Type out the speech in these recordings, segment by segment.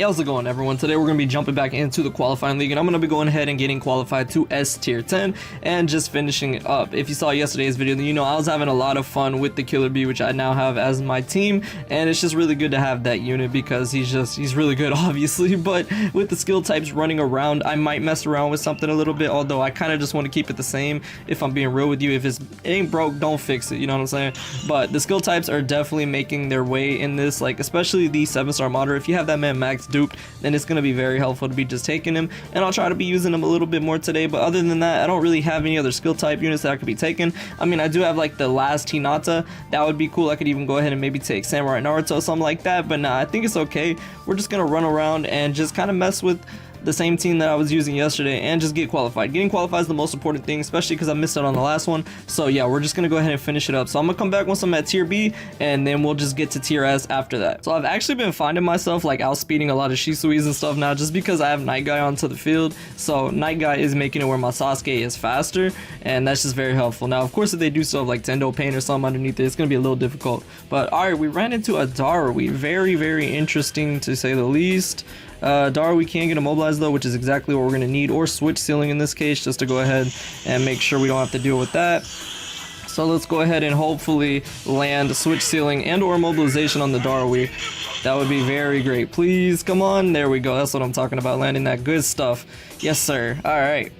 Hey, how's it going, everyone? Today we're going to be jumping back into the qualifying league, and I'm going to be going ahead and getting qualified to S tier 10 and just finishing it up. If you saw yesterday's video, then you know I was having a lot of fun with the Killer Bee, which I now have as my team, and it's just really good to have that unit because he's really good, obviously. But with the skill types running around, I might mess around with something a little bit, although I kind of just want to keep it the same. If I'm being real with you, if it ain't broke, don't fix it, you know what I'm saying? But the skill types are definitely making their way in this, like especially the 7-star modder. If you have that man max duped, then it's going to be very helpful to be just taking him, and I'll try to be using him a little bit more today. But other than that, I don't really have any other skill type units that I could be taking. I mean, I do have like the last Hinata, that would be cool. I could even go ahead and maybe take Samurai Naruto, something like that, but nah, I think it's okay. We're just gonna run around and just kind of mess with the same team that I was using yesterday and just get qualified. Getting qualified is the most important thing, especially because I missed out on the last one. So yeah, we're just gonna go ahead and finish it up. So I'm gonna come back once I'm at tier B, and then we'll just get to tier S after that. So I've actually been finding myself like outspeeding a lot of Shisuis and stuff now, just because I have Night Guy onto the field. So Night Guy is making it where my Sasuke is faster, and that's just very helpful. Now, of course, if they do still have like Tendo Pain or something underneath it, it's gonna be a little difficult. But all right, we ran into a Darui. Very interesting to say the least. Darui can get immobilized though, which is exactly what we're going to need, or switch sealing in this case, just to go ahead and make sure we don't have to deal with that. So let's go ahead and hopefully land switch sealing and or immobilization on the Darui. That would be very great. Please, come on. There we go. That's what I'm talking about, landing that good stuff. Yes, sir. All right.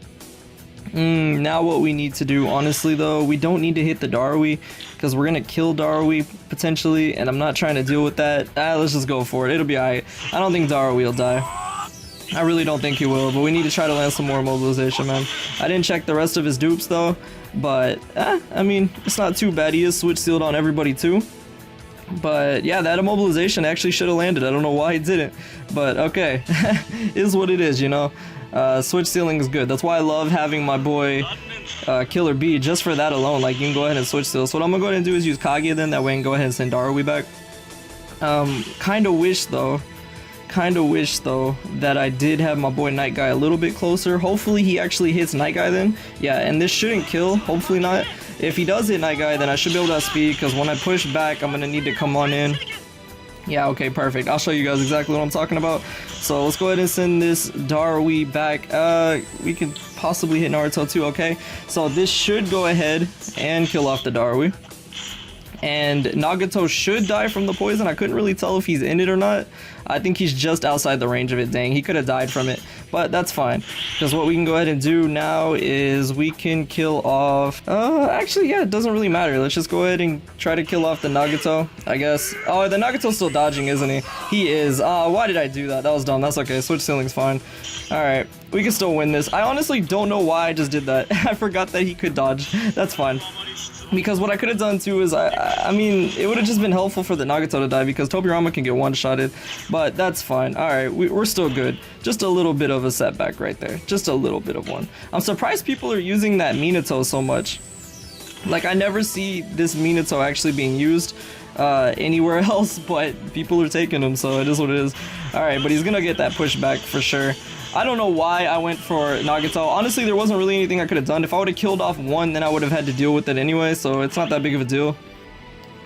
Now what we need to do, honestly though, we don't need to hit the Darui because we're gonna kill Darui potentially, and I'm not trying to deal with that. Let's just go for it. It'll be alright. I don't think Darui will die. I really don't think he will, but we need to try to land some more immobilization, man. I didn't check the rest of his dupes though, but I mean, it's not too bad. He is switch sealed on everybody too. But yeah, that immobilization actually should have landed. I don't know why it didn't, but okay. Is what it is, you know. Switch sealing is good. That's why I love having my boy Killer Bee, just for that alone. Like, you can go ahead and switch seal. So what I'm gonna go ahead and do is use Kage then, that way I can go ahead and send Darui back. Kinda wish though that I did have my boy Night Guy a little bit closer. Hopefully he actually hits Night Guy then. Yeah, and this shouldn't kill, hopefully not. If he does hit Night Guy, then I should be able to have speed, because when I push back, I'm gonna need to come on in. Yeah, okay, perfect. I'll show you guys exactly what I'm talking about. So let's go ahead and send this Darui back. We could possibly hit Naruto too, okay? So this should go ahead and kill off the Darui. And Nagato should die from the poison. I couldn't really tell if he's in it or not. I think he's just outside the range of it. Dang, he could have died from it, but that's fine. Because what we can go ahead and do now is we can kill off... actually, yeah, it doesn't really matter. Let's just go ahead and try to kill off the Nagato, I guess. Oh, the Nagato's still dodging, isn't he? He is. Why did I do that? That was dumb. That's okay. Switch sealing's fine. Alright, we can still win this. I honestly don't know why I just did that. I forgot that he could dodge. That's fine. Because what I could have done too is, I mean, it would have just been helpful for the Nagato to die, because Tobirama can get one-shotted, but that's fine. Alright, we're still good. Just a little bit of a setback right there. Just a little bit of one. I'm surprised people are using that Minato so much. Like, I never see this Minato actually being used anywhere else, but people are taking him, so it is what it is. Alright, but he's gonna get that pushback for sure. I don't know why I went for Nagato. Honestly, there wasn't really anything I could have done. If I would have killed off one, then I would have had to deal with it anyway, so it's not that big of a deal.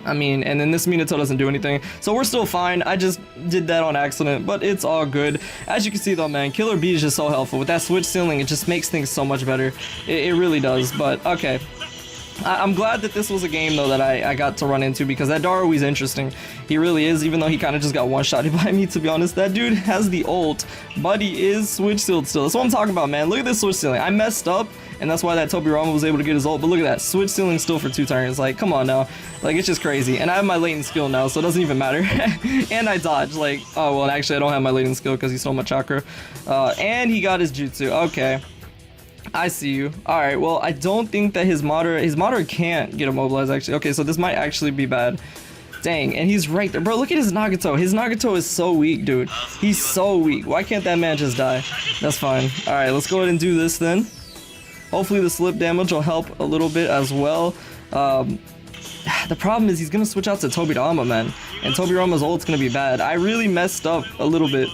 I mean, and then this Minato doesn't do anything, so we're still fine. I just did that on accident, but it's all good. As you can see though, man, Killer Bee is just so helpful. With that switch sealing, it just makes things so much better. It really does, but okay. I'm glad that this was a game though that I got to run into, because that Darui's interesting. He really is, even though he kind of just got one-shotted by me, to be honest. That dude has the ult, but he is switch sealed still. That's what I'm talking about, man. Look at this switch sealing. I messed up, and that's why that Tobirama was able to get his ult, but look at that. Switch sealing still for 2 turns. Like, come on now. Like, it's just crazy. And I have my latent skill now, so it doesn't even matter. And I dodge. Like, oh, well, actually, I don't have my latent skill because he stole my chakra. And he got his jutsu. Okay. I see you. Alright, well, I don't think that his modder can't get immobilized, actually. Okay, so this might actually be bad. Dang, and he's right there. Bro, look at his Nagato. His Nagato is so weak, dude. He's so weak. Why can't that man just die? That's fine. Alright, let's go ahead and do this then. Hopefully the slip damage will help a little bit as well. The problem is he's gonna switch out to Tobirama, man. And Tobirama's ult's gonna be bad. I really messed up a little bit,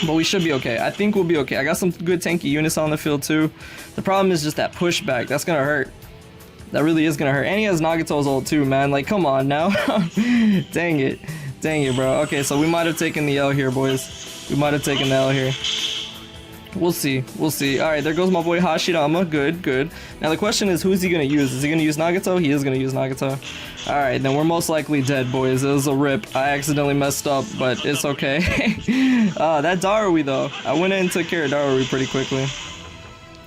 but we should be okay. I think we'll be okay. I got some good tanky units on the field too. The problem is just that pushback. That's gonna hurt. That really is gonna hurt. And he has Nagato's ult too, man. Like, come on now. Dang it. Dang it, bro. Okay, so we might have taken the L here, boys. We might have taken the L here. We'll see. We'll see. All right, there goes my boy Hashirama. Good, good. Now the question is, who is he gonna use? Is he gonna use Nagato? He is gonna use Nagato. All right, then we're most likely dead, boys. It was a rip. I accidentally messed up, but it's okay. That Darui though. I went in and took care of Darui pretty quickly.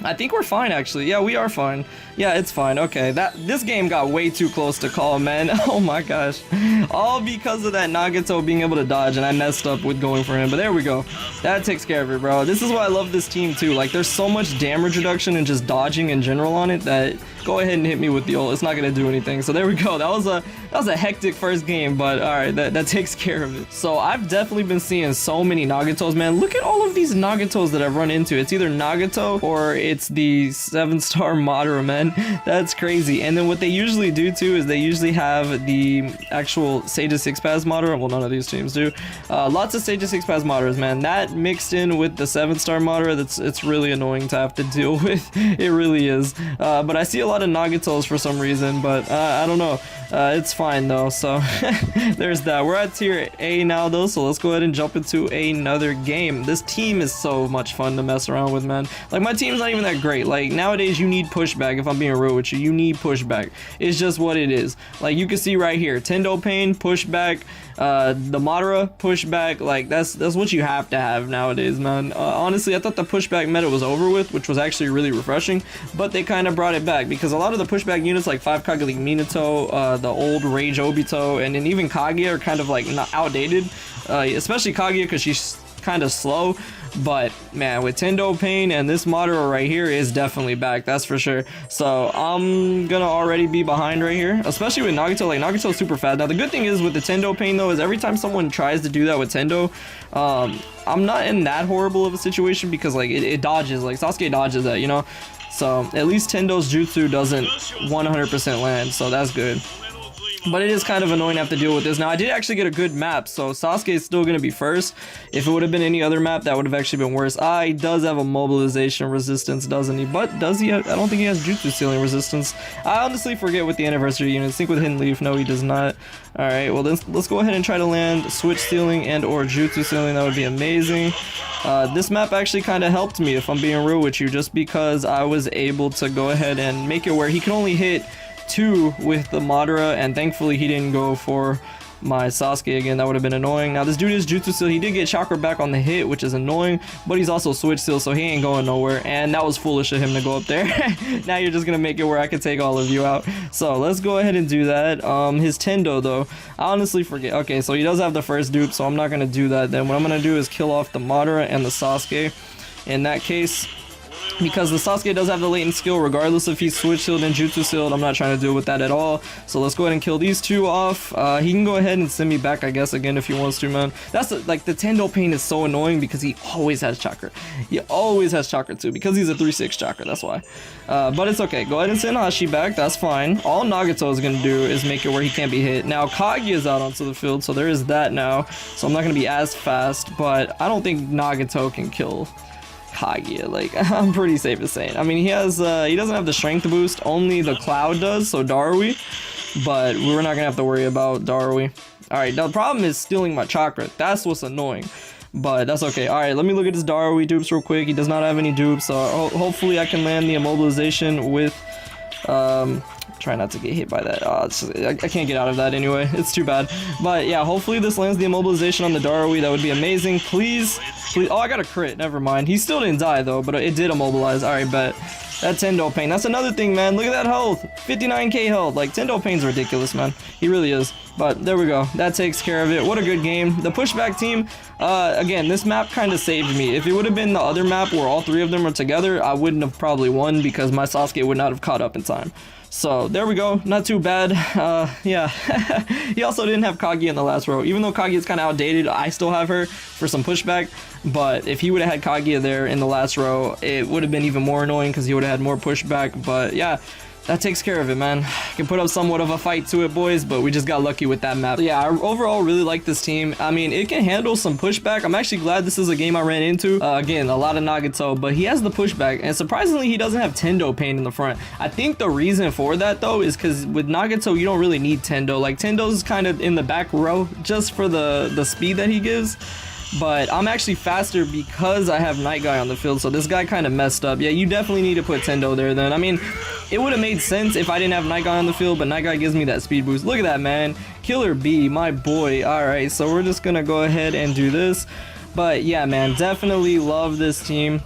I think we're fine, actually. Yeah, we are fine. Yeah, it's fine. Okay, this game got way too close to call, man. Oh my gosh. All because of that Nagato being able to dodge, and I messed up with going for him. But there we go. That takes care of it, bro. This is why I love this team, too. Like, there's so much damage reduction and just dodging in general on it that go ahead and hit me with the ult. It's not going to do anything. So there we go. That was a hectic first game, but all right, that takes care of it. So I've definitely been seeing so many Nagatos, man. Look at all of these Nagatos that I've run into. It's either Nagato or it's the 7-star Madara, man. That's crazy. And then what they usually do too is they usually have the actual Sage's 6-pass Madara. Well, none of these teams do. Lots of Sage's 6-pass Madaras, man. That mixed in with the 7-star Madara, it's really annoying to have to deal with. It really is. But I see a lot of Nagatos for some reason, but I don't know. It's fine though, so there's that. We're at tier A now though, so let's go ahead and jump into another game. This team is so much fun to mess around with, man. Like, my team's not even that great. Like, nowadays you need pushback. If I'm being real with you, you need pushback. It's just what it is. Like, you can see right here, Tendo Pain, pushback, the Madara, pushback. Like, that's what you have to have nowadays, man. Honestly, I thought the pushback meta was over with, which was actually really refreshing, but they kind of brought it back because a lot of the pushback units like 5 Kage like Minato, the old Rage Obito, and then even Kaguya are kind of like outdated, especially Kaguya because she's kind of slow. But man, with Tendo Pain and this Madara right here is definitely back, that's for sure. So I'm gonna already be behind right here, especially with Nagato. Like, Nagato's super fast. Now the good thing is with the Tendo Pain though is every time someone tries to do that with Tendo, I'm not in that horrible of a situation because like it dodges, like Sasuke dodges that, you know. So at least Tendo's jutsu doesn't 100% land, so that's good. But it is kind of annoying to have to deal with this. Now, I did actually get a good map, so Sasuke is still going to be first. If it would have been any other map, that would have actually been worse. He does have a mobilization resistance, doesn't he? But does he have, I don't think he has jutsu ceiling resistance. I honestly forget with the anniversary units. I think with Hidden Leaf, no, he does not. Alright, well, let's go ahead and try to land switch ceiling and or jutsu ceiling. That would be amazing. This map actually kind of helped me, if I'm being real with you, just because I was able to go ahead and make it where he can only hit 2 with the Madara, and thankfully he didn't go for my Sasuke again. That would have been annoying. Now this dude is jutsu seal. He did get chakra back on the hit, which is annoying, but he's also switch seal, so he ain't going nowhere, and that was foolish of him to go up there. Now you're just gonna make it where I can take all of you out. So let's go ahead and do that. His Tendo though, I honestly forget. Okay, so he does have the first dupe, so I'm not gonna do that. Then what I'm gonna do is kill off the Madara and the Sasuke in that case, because the Sasuke does have the latent skill regardless if he's switch sealed and jutsu sealed. I'm not trying to deal with that at all. So let's go ahead and kill these two off. He can go ahead and send me back, I guess, again if he wants to, man. That's like the Tendo Pain is so annoying because he always has chakra. He always has chakra too because he's a 3-6 chakra, that's why. But it's okay. Go ahead and send Hashi back, that's fine. All Nagato is gonna do is make it where he can't be hit. Now Kaguya is out onto the field, so there is that now. So I'm not gonna be as fast, but I don't think Nagato can kill Kaguya. Like, I'm pretty safe to say it. I mean, he doesn't have the strength boost, only the Cloud does, so Darui, but we're not gonna have to worry about Darui. Alright, now the problem is stealing my chakra. That's what's annoying, but that's okay. Alright, let me look at his Darui dupes real quick. He does not have any dupes, so hopefully I can land the immobilization with try not to get hit by that. I can't get out of that anyway. It's too bad. But yeah, hopefully this lands the immobilization on the Darui. That would be amazing. Please, please. Oh, I got a crit. Never mind. He still didn't die though, but it did immobilize. Alright, bet. That Tendo Pain. That's another thing, man. Look at that health. 59k health. Like, Tendo Pain's ridiculous, man. He really is. But there we go. That takes care of it. What a good game. The pushback team, again, this map kind of saved me. If it would have been the other map where all 3 of them are together, I wouldn't have probably won because my Sasuke would not have caught up in time. So there we go, not too bad. Yeah. He also didn't have Kaguya in the last row. Even though Kaguya is kind of outdated, I still have her for some pushback. But if he would have had Kaguya there in the last row, it would have been even more annoying because he would have had more pushback. But yeah, that takes care of it, man. Can put up somewhat of a fight to it, boys, but we just got lucky with that map. Yeah, I overall really like this team. I mean, it can handle some pushback. I'm actually glad this is a game I ran into. Again, a lot of Nagato, but he has the pushback, and surprisingly, he doesn't have Tendo Pain in the front. I think the reason for that, though, is because with Nagato, you don't really need Tendo. Like, Tendo's kind of in the back row just for the speed that he gives. but I'm actually faster because I have Night Guy on the field, so this guy kind of messed up. Yeah, you definitely need to put Tendo there then. I mean, it would have made sense if I didn't have Night Guy on the field, but Night Guy gives me that speed boost. Look at that, man. Killer B, my boy. Alright, so we're just gonna go ahead and do this. But yeah, man, definitely love this team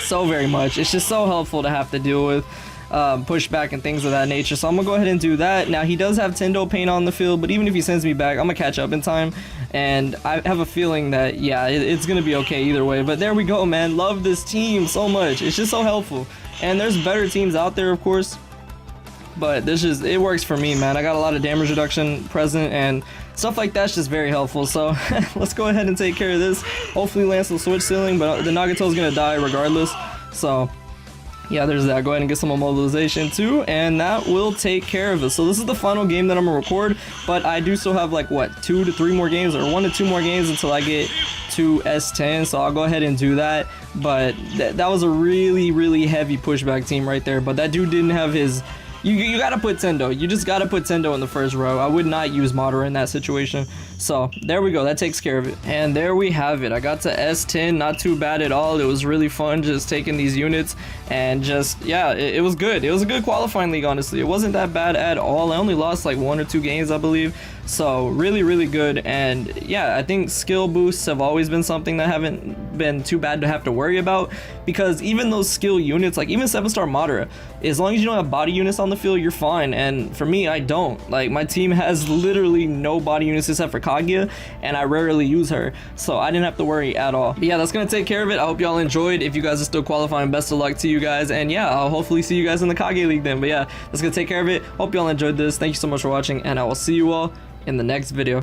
so very much. It's just so helpful to have to deal with pushback and things of that nature, so I'm gonna go ahead and do that. Now he does have Tendo Pain on the field, but even if he sends me back, I'm gonna catch up in time, and I have a feeling that yeah, it's gonna be okay either way. But there we go, man. Love this team so much. It's just so helpful, and there's better teams out there, of course, but this just, it works for me, man. I got a lot of damage reduction present and stuff like that's just very helpful. So let's go ahead and take care of this. Hopefully land some switch ceiling, but the Nagato's gonna die regardless, so yeah, there's that. Go ahead and get some immobilization too, and that will take care of it. So this is the final game that I'm gonna record, but I do still have like what, 2 to 3 more games, or 1 to 2 more games until I get to S10, so I'll go ahead and do that. But that was a really heavy pushback team right there, but that dude didn't have his, you gotta put Tendo. You just gotta put Tendo in the first row. I would not use Madara in that situation. So there we go, that takes care of it. And there we have it. I got to S10, not too bad at all. It was really fun just taking these units and just, yeah, it was good. It was a good qualifying league, honestly. It wasn't that bad at all. I only lost like 1 or 2 games, I believe. So really good. And yeah, I think skill boosts have always been something that haven't been too bad to have to worry about, because even those skill units, like even 7-star Madara, as long as you don't have body units on the field, you're fine. And for me, I don't. Like, my team has literally no body units except for Kaguya, and I rarely use her, so I didn't have to worry at all. But yeah, that's gonna take care of it. I hope y'all enjoyed. If you guys are still qualifying, best of luck to you guys, and yeah, I'll hopefully see you guys in the Kage League then. But yeah, that's gonna take care of it. Hope y'all enjoyed this. Thank you so much for watching, and I will see you all in the next video.